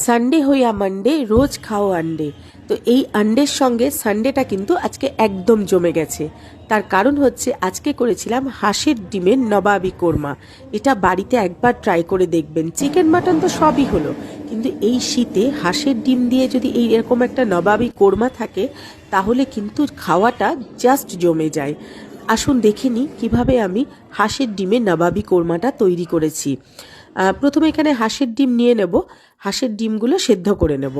Sunday হইয়া Monday রোজ খাও আন্ডে। তো এই আন্ডের সঙ্গে সানডেটা কিন্তু আজকে একদম জমে গেছে। তার কারণ হচ্ছে আজকে করেছিলাম হাঁসের ডিমের নবাবি কোরমা। এটা বাড়িতে একবার ট্রাই করে দেখবেন। চিকেন মাটন তো সবই হলো, কিন্তু এই শীতে হাঁসের ডিম দিয়ে যদি এই এরকম একটা নবাবি কোরমা থাকে তাহলে কিন্তু খাওয়াটা জাস্ট জমে যায়। আসুন দেখে নিই কীভাবে আমি হাঁসের ডিমের নবাবি কোরমাটা তৈরি করেছি। প্রথমে এখানে হাঁসের ডিম নিয়ে নেব। হাঁসের ডিমগুলো সেদ্ধ করে নেব।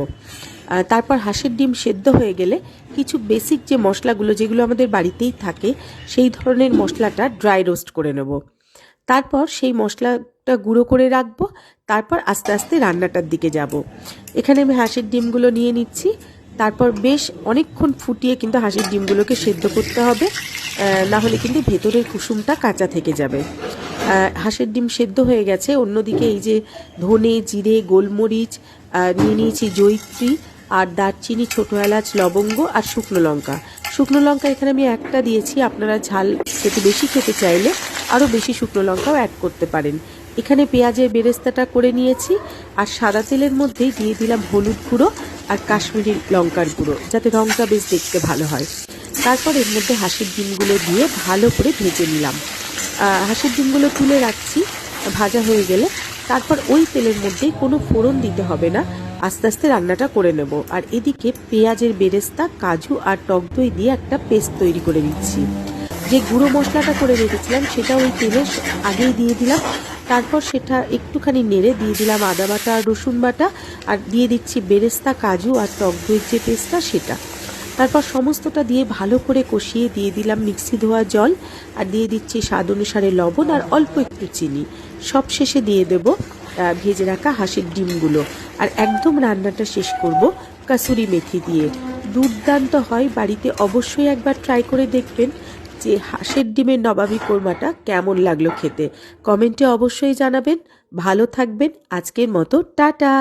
তারপর হাঁসের ডিম সেদ্ধ হয়ে গেলে কিছু বেসিক যে মশলাগুলো যেগুলো আমাদের বাড়িতেই থাকে সেই ধরনের মশলাটা ড্রাই রোস্ট করে নেব। তারপর সেই মশলাটা গুঁড়ো করে রাখবো। তারপর আস্তে আস্তে রান্নাটার দিকে যাব। এখানে আমি হাঁসের ডিমগুলো নিয়ে নিচ্ছি। তারপর বেশ অনেকক্ষণ ফুটিয়ে কিন্তু হাঁসের ডিমগুলোকে সেদ্ধ করতে হবে, না হলে কিন্তু ভেতরের কুসুমটা কাঁচা থেকে যাবে। হাঁসের ডিম সেদ্ধ হয়ে গেছে। অন্যদিকে এই যে ধনে, জিরে, গোলমরিচ নিয়ে নিয়েছি, জয়িত্রী আর দারচিনি, ছোটো এলাচ, লবঙ্গ আর শুকনো লঙ্কা। শুকনো লঙ্কা এখানে আমি একটা দিয়েছি, আপনারা ঝাল খেতে বেশি খেতে চাইলে আরও বেশি শুকনো লঙ্কাও অ্যাড করতে পারেন। এখানে পেঁয়াজের বেরেস্তাটা করে নিয়েছি, আর সাদা তেলের মধ্যেই দিয়ে দিলাম হলুদ গুঁড়ো আর কাশ্মীরি লঙ্কার গুঁড়ো, যাতে রঙটা বেশ দেখতে ভালো হয়। তারপর এর মধ্যে হাঁসের ডিমগুলো দিয়ে ভালো করে ভেজে নিলাম। হাঁসের ডিমগুলো তুলে রাখছি ভাজা হয়ে গেলে। তারপর ওই তেলের মধ্যেই কোনো ফোড়ন দিতে হবে না, আস্তে আস্তে রান্নাটা করে নেব। আর এদিকে পেঁয়াজের বেরেস্তা, কাজু আর টক দই দিয়ে একটা পেস্ট তৈরি করে নিচ্ছি। যে গুঁড়ো মশলাটা করে রেখেছিলাম সেটা ওই তেলে আগেই দিয়ে দিলাম। তারপর সেটা একটুখানি নেড়ে দিয়ে দিলাম আদা বাটা আর রসুন বাটা, আর দিয়ে দিচ্ছি বেরেস্তা, কাজু আর টক দইয়ের যে পেস্টটা সেটা। তারপর সমস্তটা দিয়ে ভালো করে কষিয়ে দিয়ে দিলাম মিক্সি ধোয়া জল, আর দিয়ে দিচ্ছি স্বাদ অনুসারে লবণ আর অল্প একটু চিনি। সব শেষে দিয়ে দেব ভেজে রাখা হাঁসের ডিমগুলো, আর একদম রান্নাটা শেষ করব কাসুরি মেথি দিয়ে। দুর্দান্ত হয়, বাড়িতে অবশ্যই একবার ট্রাই করে দেখবেন যে হাঁসের ডিমের নবাবি কোরমাটা কেমন লাগলো খেতে। কমেন্টে অবশ্যই জানাবেন। ভালো থাকবেন। আজকের মতো টাটা।